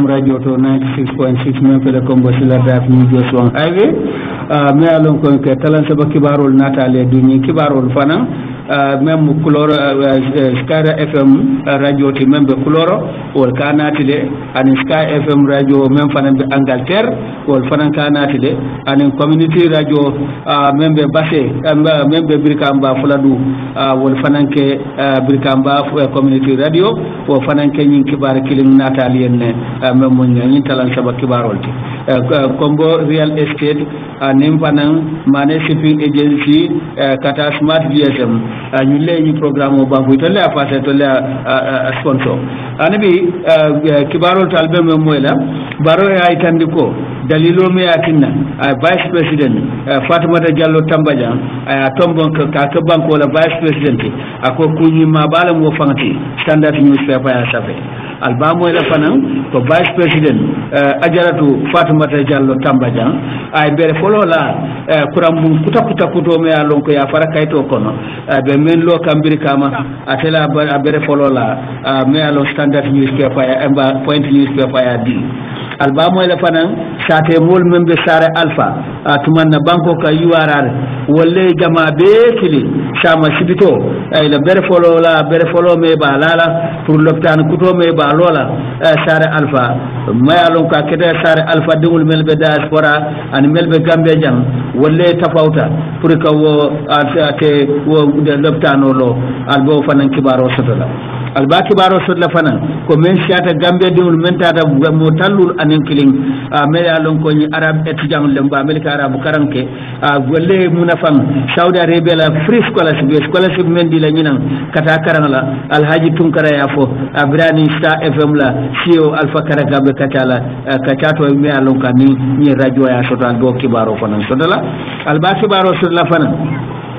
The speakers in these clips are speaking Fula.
radio to 96.6 men fele kombo sila daf ni joswan aywe me alon ko ke talan saba kibarol natale duni kibarol fana même couleur Sky FM radio ti même be couleur wol kanati de an Sky FM radio même fana be Angleterre wol fana kanati de an community radio même be basse même be Brikamba Fuladu wol fana ke Brikamba community radio wo fana ke nyin kibar kilim natali en même mo nyin talan saba kibarol ti combo real estate nim fana mané shipping agency kata smart GSM ñu lay programme o banku to la passé to la sponsor anabi kibarol talbe me moyla baro ay tandiko dalilo me atinna vice president Fatimata Diallo Tambaja ay tombon ka banko la vice president ako kunyi ma bala mo fanti standard newspaper ya safe alba moyla fanan to vice president ajaratu Fatimata Diallo Tambaja ay bere folo la kuram kuta kuto me alon ko ya fara kayto kono be men lo kambiri kama atela bere folo la me alon standard newspaper ya emba point newspaper ya di alba moyla fanan sate mol membe sare alpha tumanna banko ka URR wolle jama be kili sama sibito ay la bere folo me ba lala pour l'hôpital kuto me ba lola sare alpha mayalon ka kede sare alpha dingul melbe diaspora an melbe gambe jang wolle tafawta pour ka wo ate wo de l'hôpital lo albo fanan kibaro sotola alba kibaro sotla fanan ko men siata gambe dingul mentata mo tallul anen kiling mayalon ko ni arab étudiant lemba amerika arabu karanke golle munafang Saudi Arabia la free scholarship men di la ñinan kata karangala alhaji tunkara ya fo abrani Star FM la CEO alfa karaka be katala katato me alon kan ni radio ya sotal do kibaro fanan sodala alba kibaro sodla fanan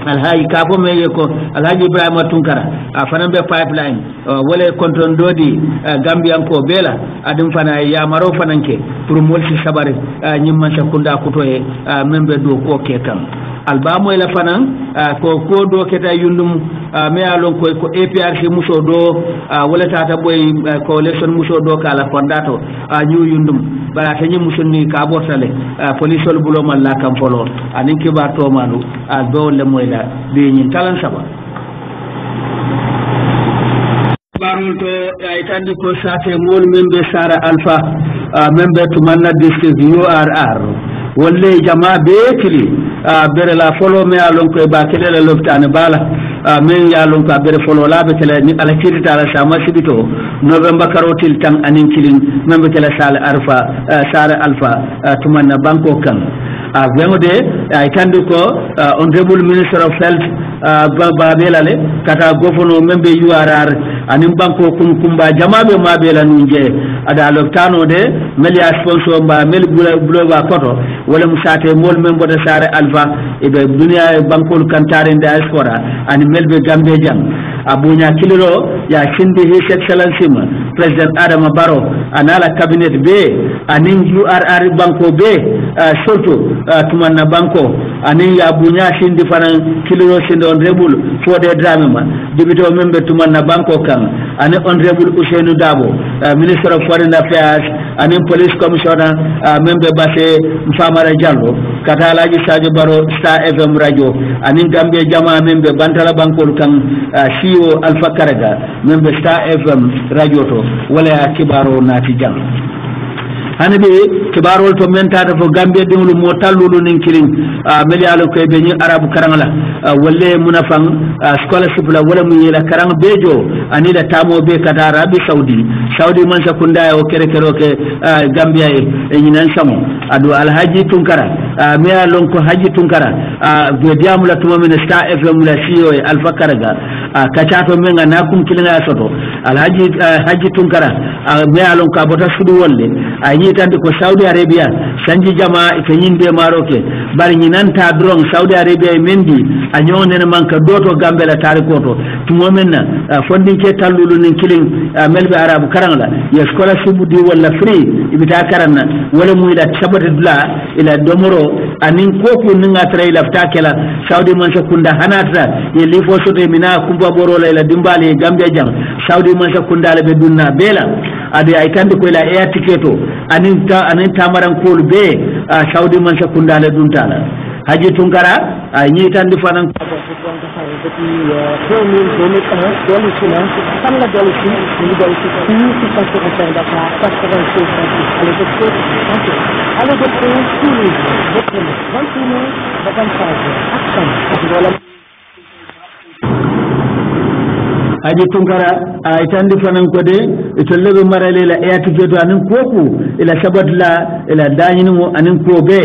alhaji kafo me yeko alhaji Ibrahima Tunkara fanan be pipeline wala konton dodi gambian ko bela adum fana ya maro fananke pour molsi sabare nyimman sakunda kutoye membe do ko kekan alba moy la fanan ko do keta yundum me alon ko APRC muso do wala tata boy coalition muso do kala fondato ñu yundum bala tanyi musonni ka bortale police wol bulo man la kam folo anin kibar to manu do le moy la bi ñin talan saba barul to ay tandi ko sate mol membe sara alpha membe to manna district URR wolle jama be kili bere la folo me alon ko ba kele la loptane bala men ya lon ko bere folo la be kele ni ala kirita la sama sibito november karotil tan anin kilin membe kele sala alpha to manna banko kan wengode ay tandi ko honorable minister of health babelale kata gofono membe URR anin banko kumba jamabe mabela nunje ada loptano de melia sponsor ba mel bulo ba koto wala musate mol membo de sare alpha ibe dunia bankol kantare diaspora ani melbe gambe jam abunya kiliro ya kindi his excellency president Adama Barrow anala cabinet be anin URR banko be surtout tumanna banko anin ya bunya shindi fanan kiliro shindi honorable Fode Dramema dibito membe tumanna banko kan anin honorable Ousseynou Dabo minister of foreign affairs anin police commissioner membe Basse Famara Diallo kata Alhaji Sadio Baro Star FM radio anin Gambia jama membe Bantala bankol kan CEO Alpha Karaga membe Star FM radio to wala kibaro nati jam hanabe kibarol to mentata fo Gambia dinglu mo tallulu nin kilin meli alo ko be ni arabu karangala walle munafang scholarship la wala mun yela karang bejo ani da tamo be kata Arabi Saudi man sakunda o kere ke Gambia e nyinan samo adu alhaji tunkara me alon ko haji tunkara be diamula to men Star FM la CEO Alpha Karaga kachato menga nakum kilinga soto alhaji haji tunkara me alon ka bota sudu wolle tandi ko Saudi Arabia sanji jama ke nyinde maroke bari nyinanta drong Saudi Arabia mendi anyone manka doto gambela tarikoto tumo menna fondin ke tallulu nin kilin melbe arabu karangla ya scholarship di wala free ibita karanna wala mu ila sabata dula ila domoro anin koku ninga tra ila ftakela Saudi man sakunda hanatra ye lifo soto mina kumba boro la ila dimbali Gambia jang Saudi man sakunda la be dunna bela ade ay tande ko ila air ticket to anin tamaran kol be Saudi man sakunda le duntala Haji Tunkara ñi tandi fanan depuis 2001 dolli si na fan la dolli si ñu dolli si fii si poste de Dakar 96 allez docteur allez docteur tourisme docteur 21 ba 25 action ak wala Haji Tunkara ay tandi fanan ko de to lebe marale la eatike to anin koku ila sabatla ila dañinu anin ko be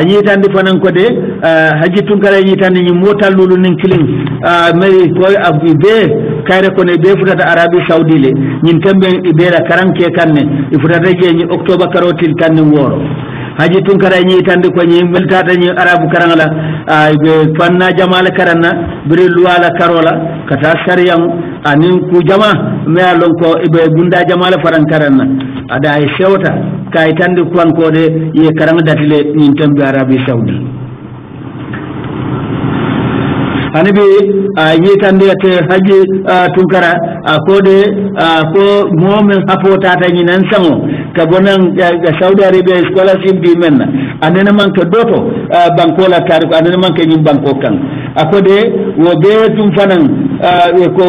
ñi tandi fanan ko de Haji Tunkara ñi tandi ñi motallulu nin kilin mai ko abbi be kayre ko ne be futata Arabie Saoudi le ñin tembe be la karanke kanne ifutata je ñi octobre karotil kanne woro Haji Tunkara ñi tandi ko ñi meltata ñi arabu karangala be fanna jamala karanna bire luwala karola kata sariyam anin ku jama me alon ko be gunda jamala faran karanna ada ay sewta kay tandi ko de ye karanga datile ñin tembe Arabie Saoudi hanibi yitande te Haji Tunkara akode ko momen hapotata ñi nan sango ka bonan Saudi Arabia scholarship di menna anena man ko doto banko la tar ko anena man ke ñi banko kan akode wo be tum fanan ko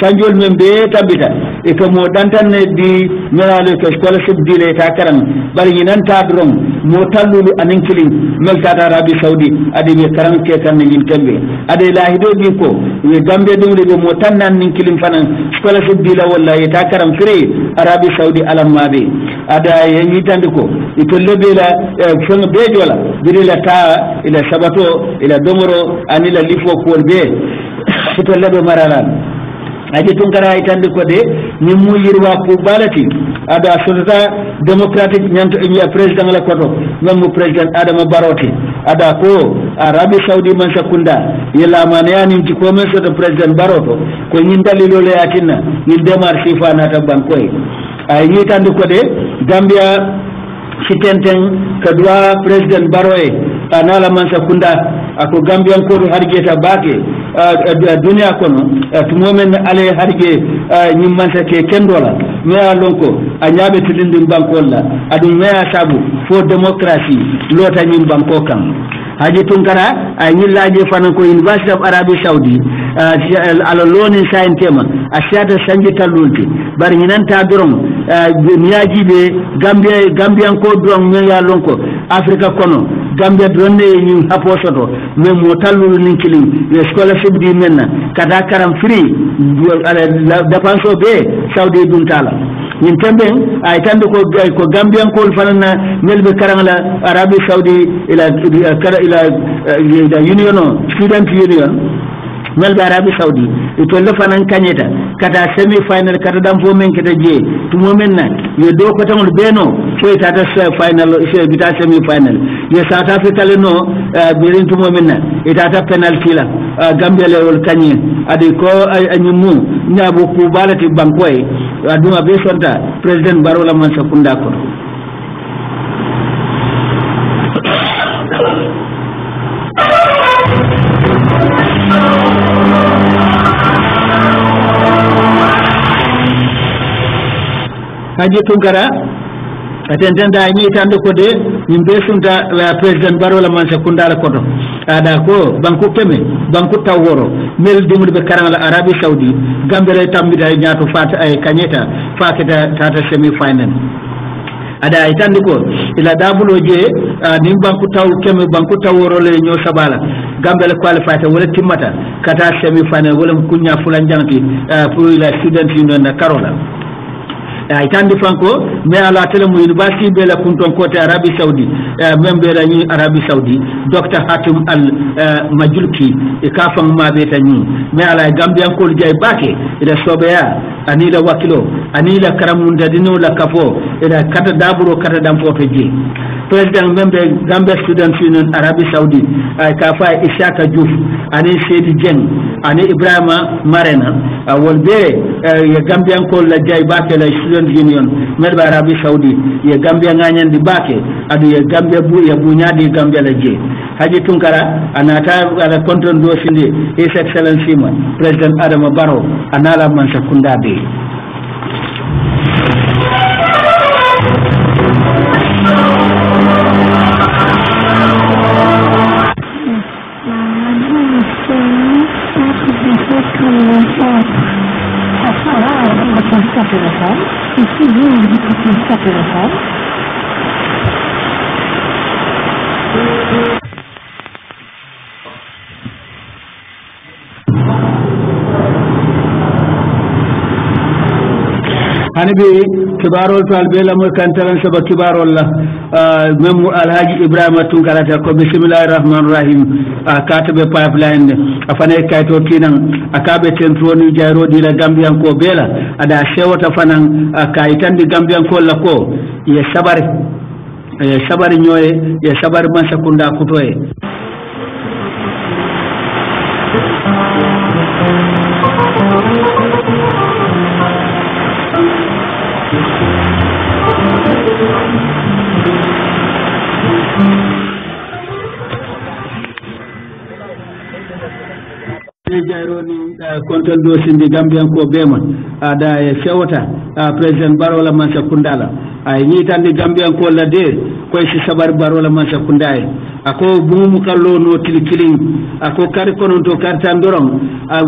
sanjol men be tabita e ko mo dantan ne di melale ko scholarship di le ta karan bari ñi nan ta drom mo tallulu anen kilin mel ta Arabie Saoudi adi be karan ke kan ñi tembe ade lahido bi ko ye gambe dum le mo tannan nin kilim fanan scholarship di la wallahi ta karam free Arabie Saoudi alam mabe ada ye ni tande ko ito lebe la fon be jola biri la ta ila sabato ila domoro anila lifo ko be ito lebe maralan Haji Tunkara ay tande ko de ni mu yirwa ko balati ada sota democratic nyanto e president la koto même president Adama Baroti ada ko Arabie Saoudi man sakunda yela manani ci ko men sota president Baroto ko ñin dalilo le atina ñin demar sifa na ta ban koy ay ñi tande ko de Gambia sitenten kadwa president Baroye anala man sakunda ako Gambian ko harjeta baake dunia kono tumomen ale harje nyimmansa ke kendola meya lonko a nyaabe tilindin bankolla adum meya sabu fo démocratie lota nyim banko kam Haji Tunkara a ñillaje fanan ko University of Arabie Saoudi ala loni sayin tema a siata sanji tallulti bari ñinanta doron niyajiɓe gambian ko doron men ya lonko Africa kono Gambia dronne ñin haposoto mais mo tallulu nin kilin ye scholarship di menna kada karam free dépense be Saudi dun tala ñin tembe ay tande ko Gambian ko fanana melbe karangala Arabie Saoudi ila union student union melbe Arabie Saoudi to le fanan kanyeta kata semi final kata dam fo men kata je to momenna yo do ko tamul beno fo tata final se bita semi final ye South Africa le no birin to momenna itata penalty la Gambia le wol kanye ade ko anyimu nyabo ku balati bankoy aduma be sonta president Barola man sakunda ko Haji Tunkara atentenda ni tande ko de yimbe sunta president Barola man sakunda la koto ada ko banku keme banku taworo mel dimul be karangala Arabie Saoudi Gambere tambita nyaato fata ay kanyeta faketa tata semi final ada ay tande ko ila dabulo je ni banku taw keme banku taworo le ñoo sabala Gambele qualified wala timmata kata semi final wala kunya fulan janti pour la student union na Karola ay tandi franco mais ala tele mu university be la kunton côté Arabie Saoudi même be la ni Arabie Saoudi Dr Hatim Al Majulki e ka fam ma be tani mais ala Gambian ko jay bake ila sobeya ani la wakilo ani la karamunda dino la kafo ila kata daburo kata dam foto je president même be Gambia Student Union Arabie Saoudi ay ka fa Ishaka Diouf ani Seydi Dieng ani Ibrahima Marena wol be ya Gambian ko la jay bake la Union melba Arabie Saoudi ye Gambia nganyandi bake adu ye Gambia bu ye bunyadi Gambia la je Haji Tunkara anata ala konton do sinde His Excellency man President Adama Barrow anala man sakunda be Aujourd'hui, une difficulté supplémentaire. hanibi kibarol to albela mo kantaran saba kibarol la mem alhaji ibrahima tunkarata ko bismillahir rahmanir rahim katabe pipeline afane kayto tinan akabe tentroni jayrodi la gambian ko bela ada sewata fanan kaytandi gambian ko la ko ye sabari nyoye ye sabari man sakunda kutoye jayroni konton do sindi gambian ko bema ada e sewta president barola man sakundala ay ni tande gambian ko la de koy si sabar barola man sakundaye ako bumu kallo no kilin ako kar konon to karta ndorom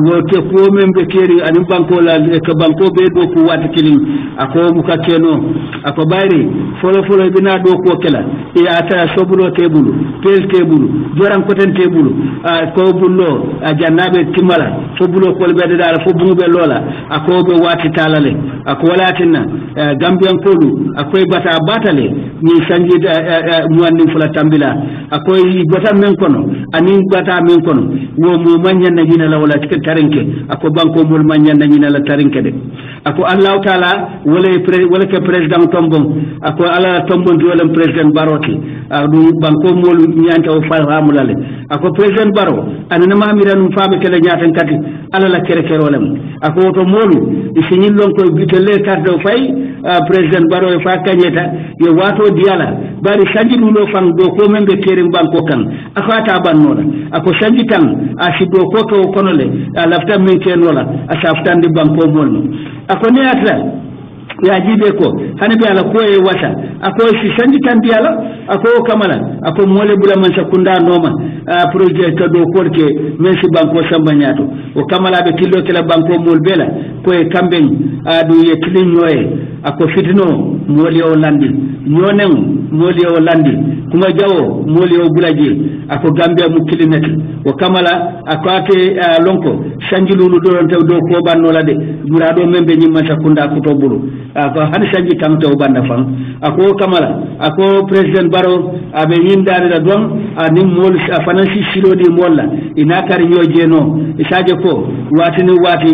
wote ko membe keri ani banko la ke banko be do ko wat kilin ako muka keno ako bayri folo bina do ko kala e ata sobulo tebulu pel tebulu joran koten tebulu ko bullo jannabe timala sobulo ko be dal fo bumu be lola ako be wati talale ako walatinna gambian kodu akoy bata batale ni sanji muanni fula tambila akoy bata men kono anin bata men kono wo mo manyan na jina la wala tik tarinke ako banko mul manyan na jina la tarinke de ako allah taala wala ke president tombon ako ala tombon wala president baroti du banko mul nyanta o fahamulale ako president baro anana mamiranu fami kala nyatan kati ala la kere kerolem ako to molu isinyin lon ko bitele carte fay president baro e fa kanyeta yo wato diala bari sanji nuno fang do ko membe kering banko kan akata bannola ako sanji tan asido ko to konole lafta men kenola asaftandi banko mon ako ne atra ya jibe ko hanabi ala ko e wata ako si sanji tan diala ako kamala ako mole bula man sakunda noma projet do korke men si banko sambanyato o kamala be kilo kala banko mol bela ko e kamben adu ye tilin noye ako fitino moli o landi nyonen moli o landi kuma jawo moli o bulaje ako gambia mu kilinati o kamala ako ate lonko sanji lulu do taw do ko bannola de murado membe nyimma sakunda ko to bulu ako hani sanji tan taw banda fam ako kamala ako president baro abe yindare da don ani mol fanansi silodi molla ina kar nyoje no isaje ko watini wati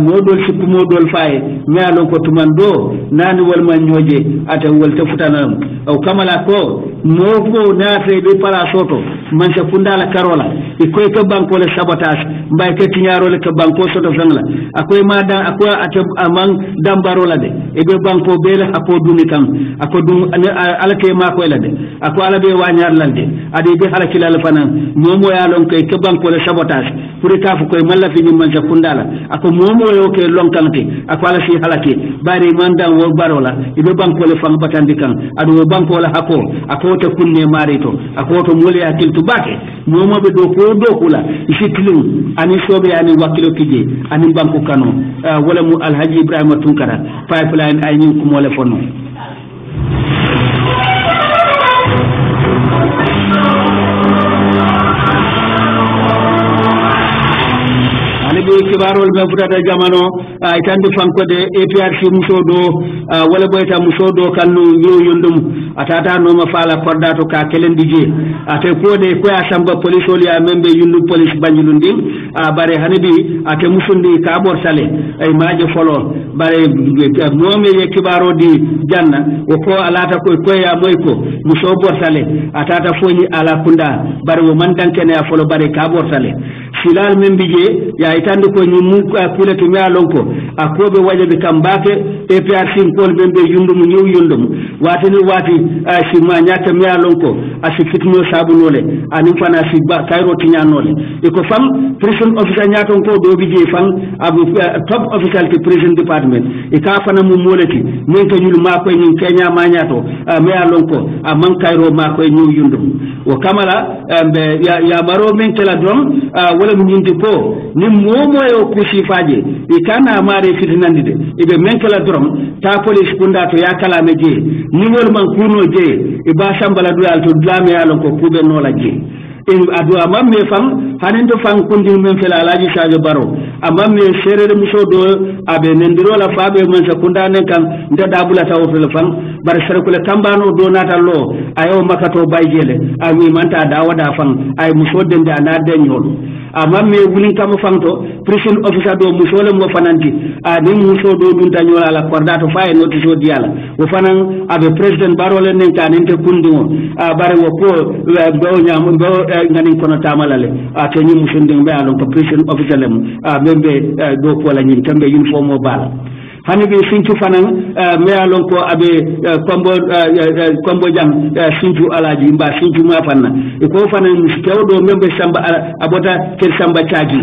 modol sippu modol faye nyalo ko tumando nani wal man nyoje ata wal tafutana o kamala ko moko na be para soto man sa fundala karola ikoy ko banko le sabotage mbay ke tinyaro le ko banko soto fangla akoy mada akoy ata amang dambarola de e be banko be la ako duni kam ako dum alake ma ko la de ako ala be wanyar lalde ade be halaki la fanan momo ya lon kay ko banko le sabotage pour ka fu koy malla fi man sa fundala ako momo yo ke lonkanti ako ala fi halaki bari mandan wo barola e be banko le fang batandi kan adu banko la hako ako to kunne marito ako to mole akil tubake momo be do ko kula isikilin ani sobe ani wakilo kije ani banko kano wala mu alhaji ibrahima tunkara pipeline ay ni ko mole fonno be kibarol be futata jamano itande fanko de APRC musodo wala boyta musodo kanno yondum atata no ma fala kordato ka kelen dije ate kode ko asamba police oli membe yundu police banjulundi bare hanibi ate musundi ka bor sale ay maaje folo bare moome ye kibaro di janna o ko alata ko ya moy ko muso bor sale atata foni ala kunda bare wo man dankene ya folo bare ka bor sale silal membije ya itande ko nyimu kula to mi alonko akobe wajabe kambake APRC ko bembe yundum ñew yundum watini wati si ma nyata mi alonko asifitno sabunole ani fana si ba kayro tiñanole e ko fam prison officer nyaton ko do bije fam abu top official ti prison department e ka fana mu molati men ko ñul ma ko ñin kenya ma nyato mi alonko man kayro ma ko ñew yundum wo kamala ya maro men kala don wala mu nyindi ko ni momo e o kusifaje e kana mare fitinandi de e men kala don ta police kunda to ya kala me je ni wol man kuno je e ba shambala do alto dlame yalo ko kube no la je in adu amam me fam hanen to fam kundi men fela alaji sajo baro amam me serere muso do abe nendiro la fabe men sakunda ne kan nda dabula taw fela fam bar serkule kambano do nata lo ayo makato bayjele ami manta da wada fam ay muso dende ana denyol amam me wulin kam famto prison officer do muso le mo fananti ni muso do dun tanyola la kordato faye notice o diala wo fanan abe president baro le nen kan ente kundi mo bare wo ko do nyam do ngani kono tamalale ke ñi musundi be alon ko prison officer lem membe do ko la ñin tambe uniform o bala hani bi sintu fanan me alon ko abe kombo jam sintu alaji mba sintu ma fanna e ko fanan do membe samba abota kel samba tiagi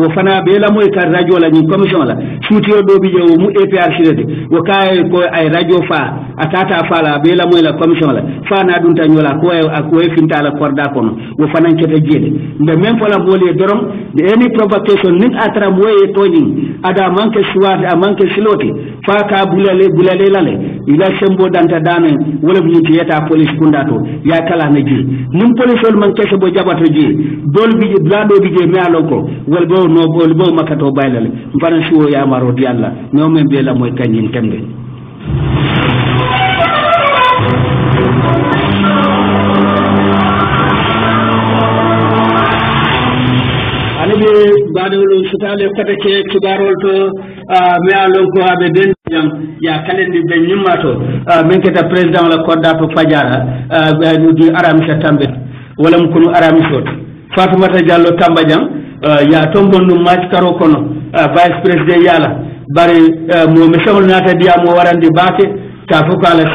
wo fana be la moy kar radio la ñin commission la suti do bi jew mu APRC de wo kay ko ay radio fa atata fala be la moy la commission la fa na dun tanyola ko e finta la korda kono wo fanan kete jede mbe même fala bolé dorom de any provocation nin atra moye toni ada manke suwat a manke siloti fa ka bulale lale ila sembo danta dana wala bu yeta police kundato ya kala na ji nim police wol man kesse bo jabato ji dol bi blado bi je me aloko wal bo no bol bo makato baylale mfana siwo ya maro di Allah ñoo men be la moy kanyin tembe anibe badolo sutale kata ke kibarol to me alon ko abe den jam ya kalendi be nyumato men keta president la kodda to fajara no di aramisa tambe wala mu kunu aramisot Fatoumata Diallo Tambajang ya tombondu match karo kono vice president yala bari mo mesol nata dia mo warandi bake ta fuka ala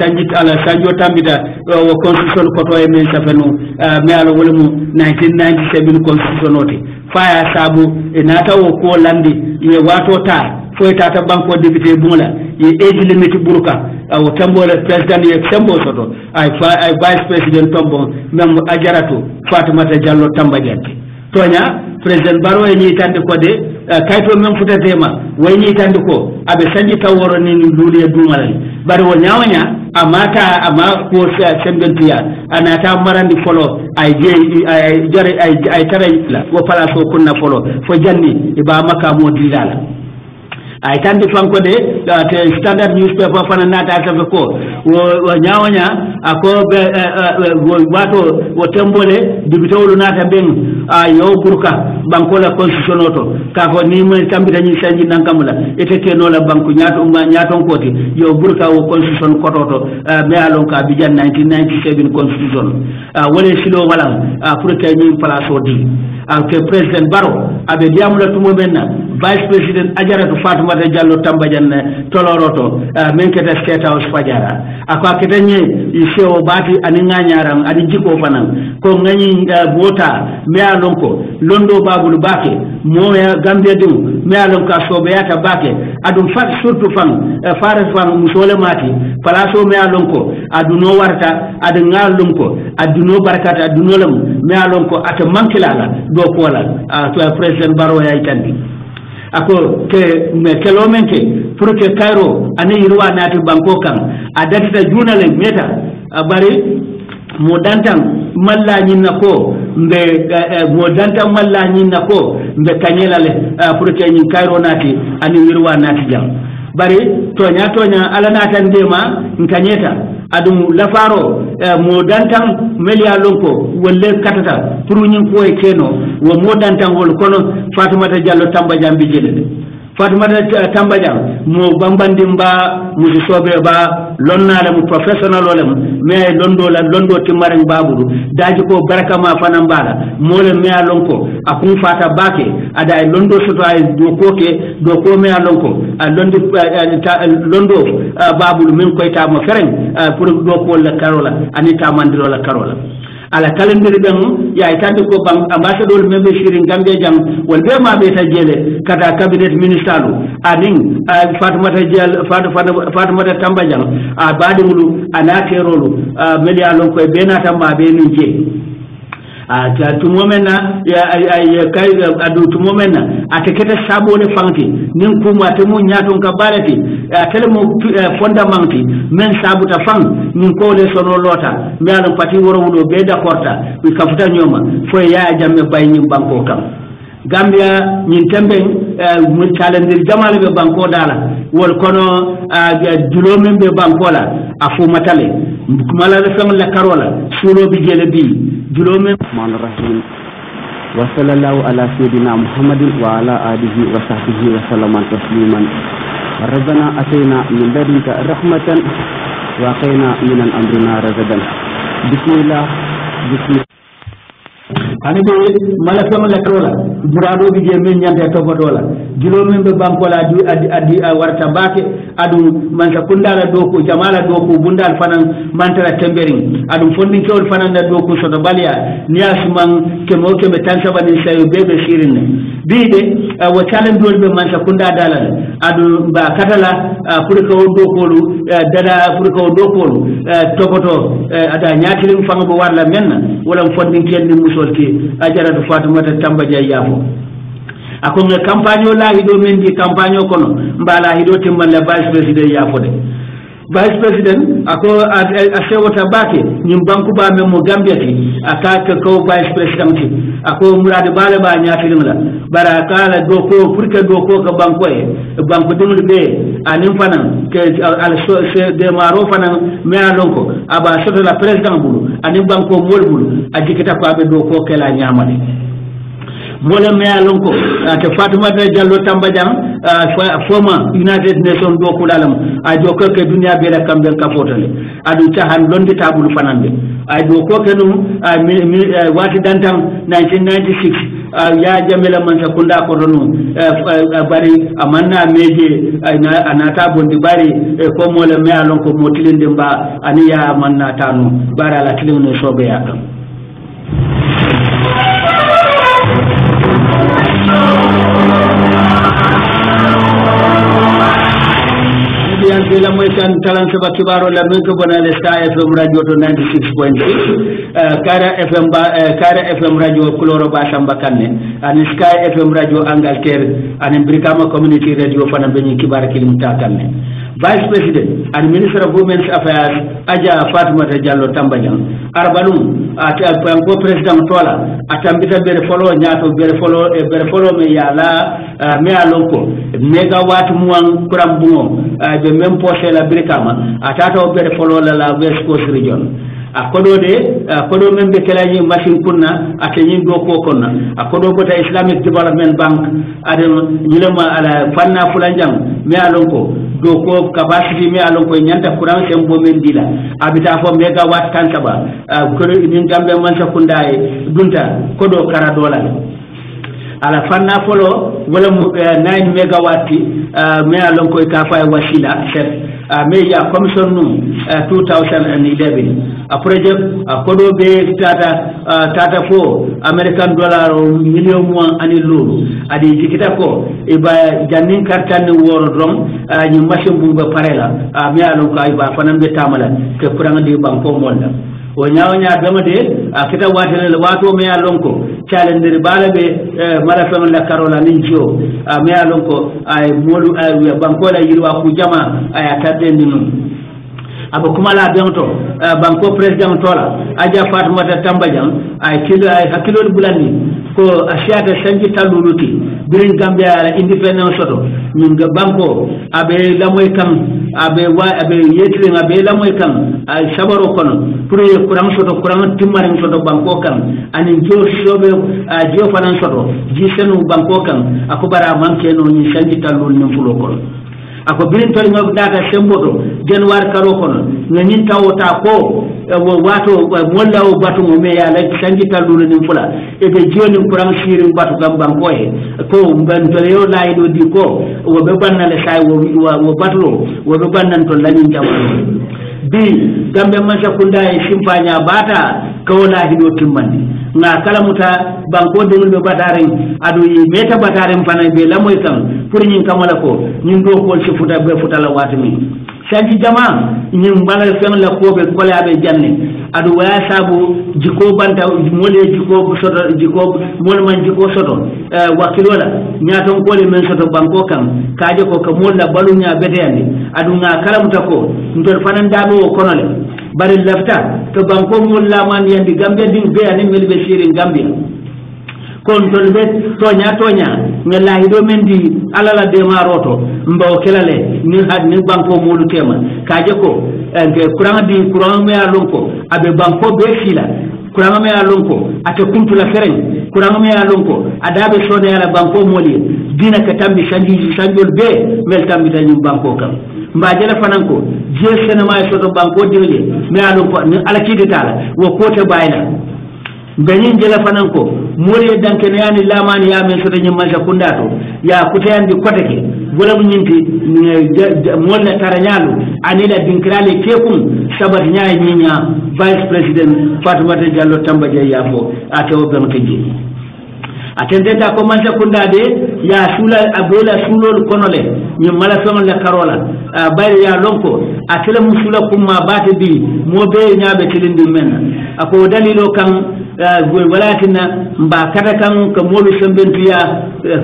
sanjo tambita o constitution koto e men safeno me ala wala mu 1997 constitution oti faya sabu e nata o ko landi ye wato ta foi tata banko député bumla ye age limit buruka o tambole president ye sembo soto ay vice president tombo mem ajarato Fatoumata Diallo Tambajang tonya president baro e ni tande ko de kayto men futatema way ni tande ko abe sanji taworo ni luli e dumal bari wo nyawanya amata ama ko sembentiya anata marandi folo ay je ay jare ay taray la wo palaso kunna folo fo janni e ba maka mo dilala ay tande fanko de standard newspaper fana nata sabe ko wo nyawanya ako be wato wo tembole dibitawlu nata ben yo burka banko la constitution oto ka ko ni mo tambita ni sanji nankamula eteke no la banko nyaaton koti yo burka wo constitution kototo me alon ka bijan 1997 constitution wala silo wala pour que ni place odi que president baro abe diamula tumo menna vice president ajaratu Fatoumata Diallo Tambajang toloroto men keta state house fajara akwa ketanye iseo bati ani nganyaram ani jiko fanan ko ngani bota me alonko londo babulu bake mo ya Gambia dum me alonka sobe yata bake adum fat surtout fan fare fan musole mati palaso me alonko aduno warta adu ngalumko aduno barakata aduno lam me alonko ata mankilala do kola to president baro ya itandi ako ke me kelomenke pour que Cairo ani yirwa nati banko kan adata junale meta bari mo dantan malla nyinna ko mbe mo dantan malla nyinna ko mbe kanyelale pour que nyin Cairo nati ani yirwa nati jam bari tonya ala natan dema nkanyeta adum lafaro mo dantan melia lonko wolle katata pour nyin ko e keno wo mo dantan wol kono Fatoumata Diallo Tambajang bijele Fatoumata Tambajang mo bambandi mba mo sobe ba lonnala mo professional olem me londo timaren babudu daji ko barakama fanan bala mole me alonko akun fata bake ada londo soto ay do ko me alonko londo babudu min koy ta mo fereng pour do ko la karola anita mandiro la karola ala calendar ben ya itande ko bang ambassador membe shirin Gambia jam wal be ma be ta jele kata cabinet ministalu anin Fatoumata Tambajang badimulu anaterolu melia lon ko be na tamba be ni je ta tumomena ya kai adu tumomena ateketa sabole fanti nin kuma te mun nyaton ka balati telmo fondamenti men sabuta fang nin ko le sono lota mi alon pati woro wudo be da porta wi kafuta nyoma fo ya jamme bay nyim banko kam Gambia ñin tembe mu calendir jamal be banko dala wol kono julomen be banko la afu matale mala sam la karola sulo bi jele bi julomen man rahim wa sallallahu ala sayidina muhammadin wa ala alihi wa sahbihi wa sallama tasliman rabbana atayna min ladunka rahmatan wa qina min amrina ragadan bismillah ani be mala sama la tola burado bi je men nyande to bodola jilo men be bankola adi warta bake adu man ta kundala doko jamala doko bundal fanan mantara temberin adu fondin kewol fanan da doko so do balia nias man ke mo ke be tansa banin sayo bebe shirin bi de wa challenge dol be man ta kunda dalal adu ba katala pour ko dokolu dada pour ko dokolu tokoto ada nyaatilim fanga bo warla menna wala fondin kenni musolti ajaratu Fatumata Tamba Jayafo akon campagne la hido men di campagne kono mbala hido timman la vice president yafo de vice president ako asewota bake nyim banku ba memo gambiati akaka ko vice president ti ako murade bale ba nyaati la bara kala doko pour que doko ka banko e banko dumul be anim fanan ke al so de maro fanan me alonko aba soto la president bulu anim banko mol bulu ajikita ko abe doko kala nyamale mole me alonko te Fatumata Jallow Tamba Jang former United Nations do kulalam a joko ke dunia be la kamben ka fotale adu tahan londi tabul fanande ay do ko kenum wati dantam 1996 ya jamela man sakunda ko donu bari amanna meje anata bondi bari ko mole me alonko motilinde mba aniya manna tanu bara la tilene sobe yakam la moy kan talan saba kibaro la min ko bonale Sky FM radio to 96.6 Kara FM radio Kuloro Bashamba Kanne and Sky FM radio Angleterre and Brikama community radio fana benyi kibar kilimta kanne Vice President and Minister of Women's Affairs Aja Fatumata Jallow Tamba Jang Arbalum at President Tola atambita bere follow nyato bere follow me yala me alonko megawatt muang kurambungo de même poche la Brikama atata bere follow la West Coast region akodo de akodo membe kelaji machine kunna atenyi do ko konna akodo bota Islamic Development Bank adem yilema ala fanna fulanjang me alonko do ko capacity me alonko nyanta kuran sembo men dila abita fo megawatt kansaba ko ni gambe man sakunda dunta kodo kara dola ala fanna folo wala 9 megawatt me alonko ka fa wasila chef meja commission num 2011 a project a kodo be tata fo American dollar million mo ani lulu adi jikita ko e ba jannin kartan woro drom ni machine bu ba parela mi alon ko ay ba fanan be tamala ke kurang de banko molda o nyaaw dama de kita watele wato me alon ko challenge bala be mala fam la karola nin jio me alon ko ay modu ay banko la yirwa ku jama ay atade ninu abo kuma la bento banko president tola aja Fatumata Tamba Jang ay kilo ay hakilo bulani ko asiata sanji taluluti birin Gambia la independence soto min ga banko abe lamoy kan abe yetling abe lamoy kan ay sabaro kono pour kuram soto kuram timmare soto banko kan ani jo sobe jo fanan soto ji senu banko kan akubara manke no ni sanji talul ni fulo kono ako birin tori ngok data semboto January karo kono ngin tawota ko wato molla o batu mo me ya la sanji talulu ni fula e be joni kuran sirin batu gambam ko e ko mban to yo lay do di ko wo be bannale say wo batu wo be bannan to lanin jamanu bi gambe man sakunda e simpanya bata kawla hido timmani na kala muta banko de be bataren adu meta bataren fana be lamoy kan pour nyin kamala ko nyin do ko ci futa be futa la watmi sanji jama ñim bala fen la ko be ko laabe janne adu waya sabu jiko banta mole jiko soto jiko mol man jiko soto wakilola ñaton ko le men soto banko kan kaaje ko ka mol la balu nya beteyande adu nga kalamuta ko ndol fanan dabo ko nole bari lafta to banko mol la man yandi gambia din be ani melbe sirin gambia kon tolbe tonya ngelahi do mendi alala de maroto mbaw kelale ni had ni banko molu tema kaje ko en kurang me alonko abe banko be fila kurang me alonko ate kuntula fereng kurang me alonko adabe sone ala banko moli dina ka tambi sanjol be mel tambi tan banko kam mbajela fananko je senema soto banko dirle me alonko ala kiditala wo kote bayla ganin jela fananko mole danke ne yani lamani ya men soto nyimma kundato ya kutayandi kotake golam nyinti molle taranyalu anila dinkrale kekun sabat nyaay nyinya vice president Fatoumata Jallow Tambadie yafo atewo bemteji atendenda ko man kundade ya sula abola sulol konole nyim mala sonol la karola bayre ya lonko atela musula kumma bate bi mo be nyaabe tilindi men ako dalilo kan walakinna mba kata kan ka molu sembentiya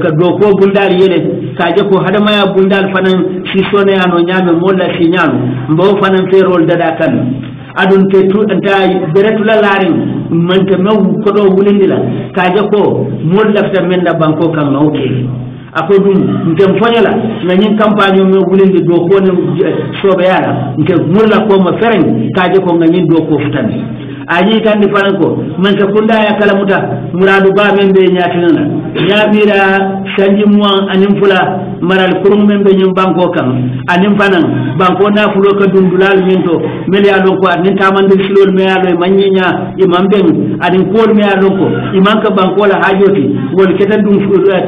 ka do ko bundal yele kaje ko hadama ya bundal fanan si sone ano nyame molla si nyano mbo fanan ferol dada kan adun te tu anta beretula larin manta maw ko do wulindila kaje ko molla fta menda banko kan ngawke ako dum ngem fonyala ngani campagne mo wulindi do ko ne sobe yala ngem molla ko ma fereng kaje ko ngani do ko futani aji kandi fananko man ka kunda ya kala muta muradu ba men be nyatinana nyabira sanji mo anim fula maral kurum men be nyum banko kan anim fanan banko na fulo ka dundulal minto meli alon ko anin tamande silol me alo manyinya imam ben adin ko me alon ko imam ka banko la hajoti wol ketan dum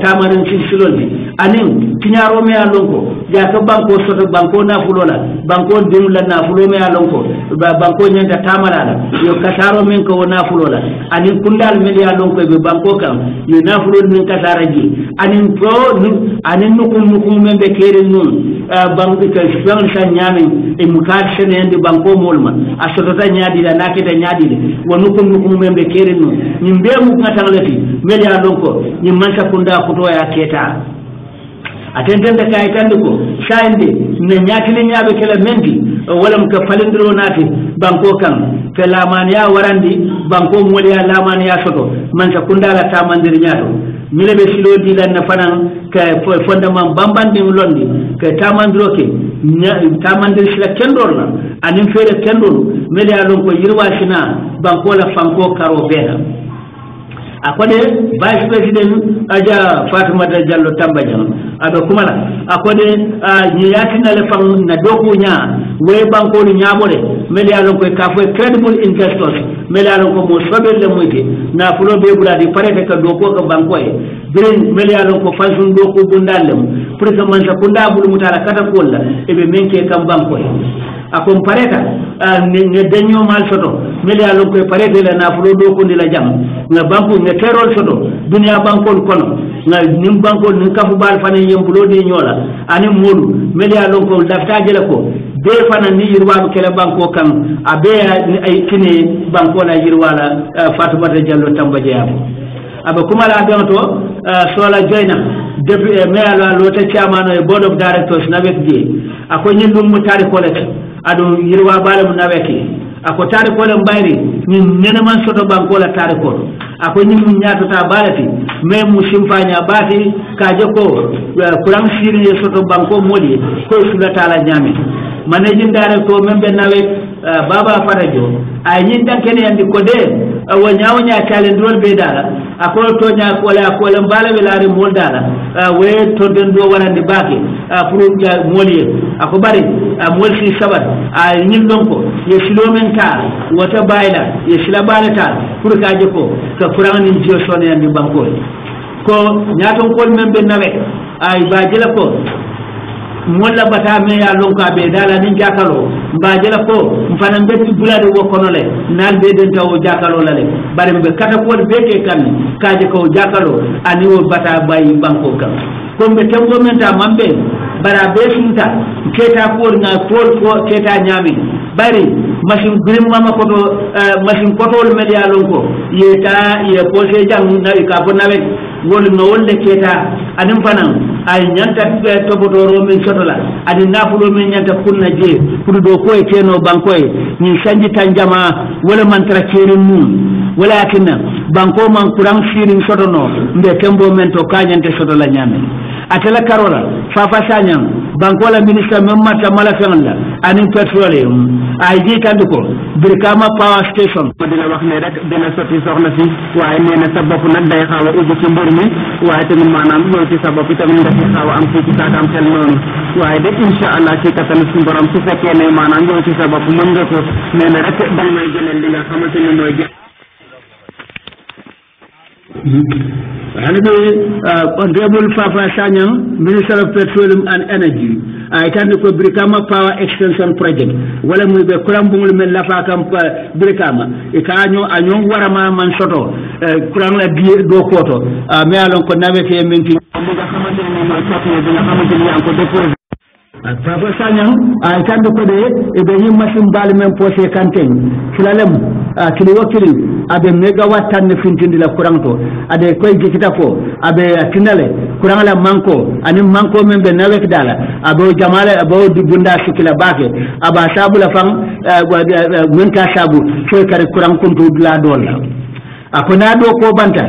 tamarin silol bi anin tinyaro me alon ko ya ka banko soto banko na fulo la banko dum la na fulo me alon ko banko nyanda tamala yo kasaro men ko nafulo la anin kundal men ya lon ko be banko kam yo nafulo men kasaraji anin pro anin nukum men be kere nun banko ka span sa nyame e mukar sene ende banko molma asotota nyaadi la naketa nyaadi le wonukum men be kere nun nyimbe mu ngatalati men ya lon ko nyim mansa kunda kuto ya keta atentende kay tanduko shayinde ne nyaatili nyaabe kala menti walam ka falindiro naati banko kan fe lamaniya warandi banko moliya lamaniya soto man sa kundala tamandir nyaato milebe silodi lan na fanan ka fondement bambandi londi ka tamandiro ke tamandir sila kendor na anin fere kendor mele alon ko yirwa sina banko la fanko karo bena akode vice president aja Fatoumata Jallow Tambadie ado kumala akode nyatina le fam na doku nya we banko ni nyamore meli alon ko ka fo credible investors meli alon ko mo sobel le moyte na fulo be buladi parete ka doko ka banko e green meli alon ko fasun doko bundallem pour que man sa kunda bulu mutala kata kolla e be menke kam banko e akom pareta ne daño mal soto meli alon ko parete le na fulo doko ndi la jam na banko ne terol soto dunia bankol kono na nim bankol nim kafu bal fane yembulo de nyola ani modu media lonko dafta jela ko be fana ni yirwa kele banko kan abe ay kine banko la yirwala Fatoumata Jallow Tambadie yabo abe kuma la donto sola joina depuis me ala lota chairman e board of directors nabek je ako nyindum mutari kolek ado yirwa bala mu nabeki ako tari ko len bayri ni nena man soto banko la tari ko ako ni mun nyaato ta balati même mu simfanya bati kaje ko kuram siri soto banko modi ko sula tala nyame managing director membe nawe baba farajo ay nyin dan kene andi ko de wa nyaaw nya calendrol be dala ako to nya ko la ko len bala be laare mol dala we to den do warande baake pour ja moliye ako bari mol si sabat ay nyin don ko ye silomen ta wata bayla ye sila balata pour kaje ko ka furan ni jio sone andi banko ko nyaaton ko membe nawe ay bajela ko molla bata me ya lonka be dala ni jakalo mbajela ko mfana mbeti bulade wo konole nal be den taw jakalo lale bare be kata ko be ke kan kaje ko jakalo ani wo bata bayi banko kan ko be tembo menta mambe bara be sunta keta ko nga ko keta nyami bari machine grim mama ko machine kotol media lonko yeta ye posé jang na ka ko nawet wol no wolle keta anim fanan ay nyanta to botoro men sotola adi nafulo men nyanta kunna je pour do ko e keno banko e ni sanji tanjama wala man tra kerin mum walakin banko man kurang sirin sotono mbe tembo men to kanyante sotola nyame atela karola fafa sanyam banko la ministre men mata mala fenla anin petroleum ay ji tanduko Brikama power station ko dina wax ne rek dina soti soxna ci waye neena sa bop nak day xawa ubbi ci mbir mi waye tamit manam yow ci sa bop tamit nga ci xawa am ci taam tel non waye de inshallah ci katal sun borom su fekke ne manam yow ci sa bop mën nga ko neena rek dang may jëlel li nga xamanteni moy Honorable Fafa Sanyang, Minister of Petroleum and Energy, I tell you Brikama Power Extension Project. Wala mu be kurambungul men lafa kam Brikama. Ikanyo anyo warama man soto kurang la do koto. Me alon ko nawe ke minki. Nga xamanteni moy soto bi nga xamanteni am ko déposer Papa Sanyang, I can't do it. If the machine balment posé canteen, Filalem, Kiliwakili, Abe megawatt and the Fintin de la Kuranto, Ade Koi Jikitafo, Abe Tinale, Kurangala Manko, and in Manko member Navek Dala, Abo Jamala, about the Bunda Sikila Bake, Aba Sabula Fang, Winka Sabu, Choikari Kurankuntu Gladola. Akonado ko banta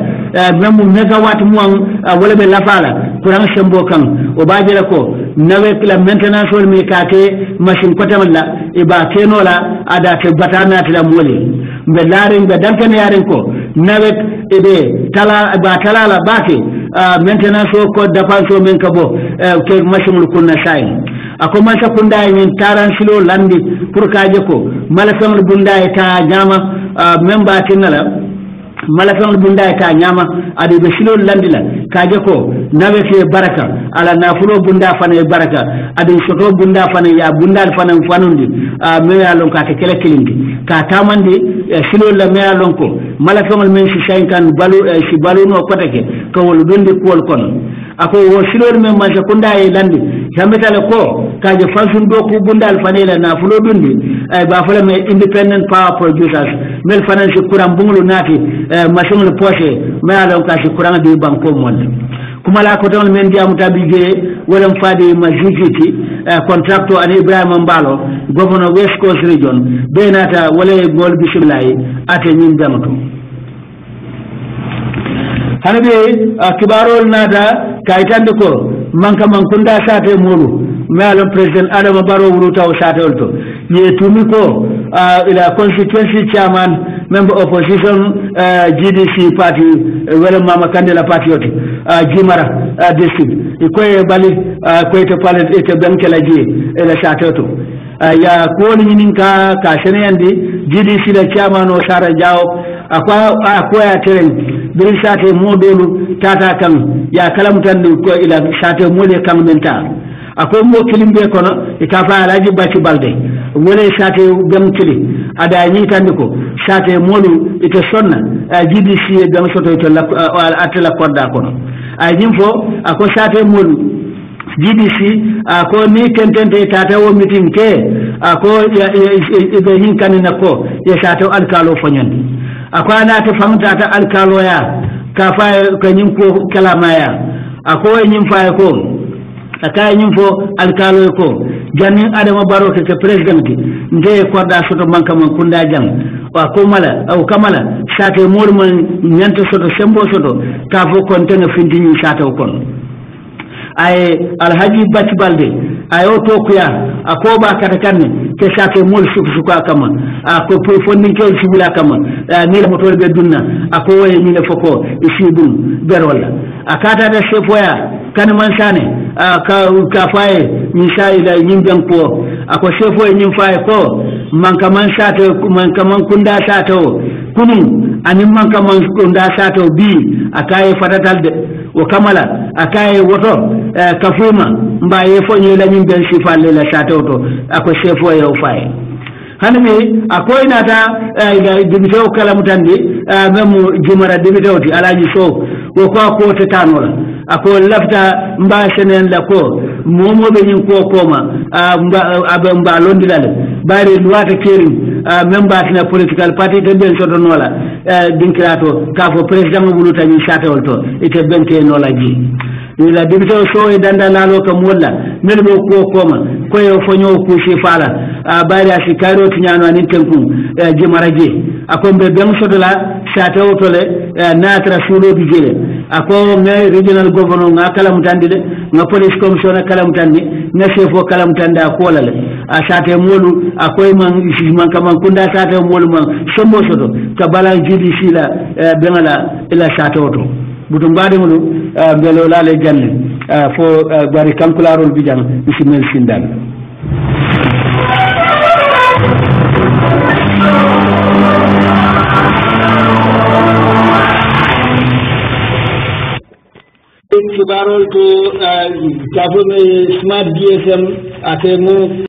memu megawatt muang wala be lafala kurang sembo kan o bajira ko nawe la maintenance wol mi kake machine ko tamalla e ba kenola ada te batana tala mole be larin be dankane yaren ko nawe e be tala ba tala la bake maintenance ko dapanso men kabo ke machine kunna sai akoma sa kunda yin taran silo landi pour kaje ko mala famul bunda ta nyama memba tinala malafan bunda ka nyama ade be silo landila kaje ko nawe ke baraka ala nafulo bunda fane baraka ade soto bunda fane ya bunda fane fanundi me ya lon ka kele kilindi ka tamandi silo la me ya lon ko malafan men si shankan balu si balu no kotake ko wol dundi kol kon ako wo silo men ma sekunda e landi tambetale ko kaje fasun do ko bunda fane la nafulo dundi ay ba fala me independent power producers mel fane si kuram bungulu nati machine le poche mais alors ka ci courant de banko monde kuma la ko don men diamu tabige wala fadi majikiti contracto an Ibrahim Mbalo governor West Coast region benata wala gol bismillah ate ñim damato hanabe kibarol nada kaytande ko manka mankunda sate mulu mais le président Adama Barrow wuruta o sate olto ye tumi ko ila constituency chairman member opposition GDC party wala mama kandela party yoti Jimara district ikoy bali koy to palet ete bankela ji ila satoto ya ko ni ninka ka seneyandi GDC la chairman o Sara Jaw akwa ya teren bir sate modolu tata kan ya kalamtan ko ila sate mole kan menta ako mo kilimbe kono ikafa alaji baci balde wala sate gam kili ada ni tandiko sate molu ite sonna GDC gam soto to la atela kodda kono ay nyimfo ako sate molu GDC ako ni tentente tata wo meeting ke ako ibe hin kanina ko ya sate alkalo fanyandi ako ana to famta ta alkalo ya kafa kanyim ko kalamaya ako nyimfa ko akay nyimfo alkalo ko janni Adama Barrow ke president nde korda soto manka man kunda jang wa ko mala aw kamala sate mol man nyanta soto sembo soto ka fo kon tan findi ni sate kon ay alhaji bati balde ay oto kuya akoba katakanne ke sate mol suka kama ako po fonni ke sibula kama ni la motor be dunna ako way ni le foko isibun berola akata da sefoya kan man sane ka faye ni sai da yin janko ako sefo yin faye ko man kaman sate man kaman kunda sato kunun anin man kaman kunda sato bi akaye fatatal de o kamala akaye woto kafuma mbaye fonye la yin ben sifalle la sato to ako sefo yo faye hanmi akoy nata dibito kala mutandi memu jumara dibitoti alaji so ko ko te tanola ako lafta mba senen la ko momoɓe ñin ko koma aɓe mba londilale bari luwata kerim même mbatina political party te ɓen sotonola dinkira to ka fo président o ɓuluta ñin satewol to ite ɓente nola ji la député o so e danda laalo kam wolla mbeɗa ɓe ko koma koye foño kuusi faala bari a si kaari o tiñano anin tenkum jimara je ako mbe ɓen sotola satewo tole natara suuɗoɓe jeele ako nga regional gouverneur nga kalamutandi de nga police commission na kalamutandi nga chef o kalamutandi a kolale a sate molu akoye man kaman kunda sate molu man sombo soto to bala jiɗi sila ɓeŋala ila satewo to buto mbaɗimolu mbelo laale janne fo bari kankularol bijan isimel sindal kibarol to kafo smart GSM ate mo